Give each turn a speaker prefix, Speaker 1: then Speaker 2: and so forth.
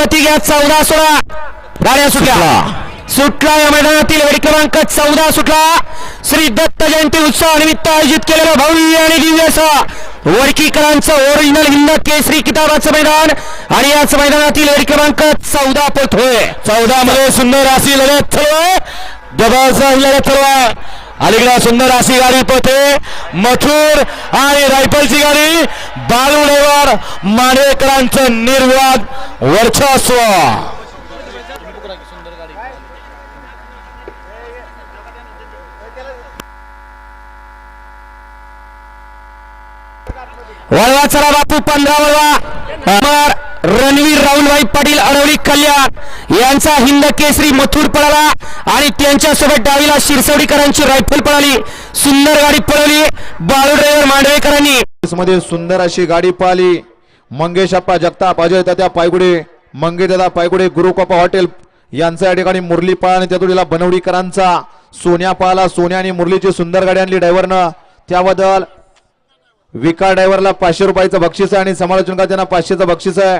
Speaker 1: गती घ्या 14-16 गाड्या सुटला या मैदानातील गडी क्रमांक 14 सुटला श्री दत्त जयंती उत्सवानिमित्त आयोजित केलेलं भव्य आणि दिव्य असं वडकीकरांचं ओरिजिनल हिंद केसरी किताबाचं मैदान आणि याच मैदानातील गडी क्रमांक 14 पळतोय 14 मध्ये सुंदर अशी लढत ठरवा जबरदस्त लढत ठरवा अलीकडे सुंदर अशी गाडी पळते मथुर आणि रायफलची गाडी बालू ड्रायव्हर मांडवेकरांचं निर्विवाद वर्चस्व वळवा चला बापू 15 वळवा रणवीर राहुलभाई पाटील अडवली कल्याण यांचा हिंद केसरी मथुर पळाला आणि त्यांच्यासोबत डावीला शिरसवडीकरांची रायफल पळाली सुंदर गाडी पळवली बाळू ड्रायव्हर मांडवेकरांनी
Speaker 2: मध्ये सुंदर अशी गाडी पळाली मंगेशप्पा जगताप अजय तात्या पायगुडे मंगेदादा पायगुडे गुरुकृपा हॉटेल यांचा या ठिकाणी मुरली पळा आणि त्यातून बनवडीकरांचा सोन्या पळाला सोन्या आणि मुरलीची सुंदर गाडी आणली ड्रायव्हरनं त्याबद्दल विकार ड्रायव्हरला 500 रुपयाचं बक्षीस आहे आणि समालोचनकार त्यांना 500चं बक्षीस आहे।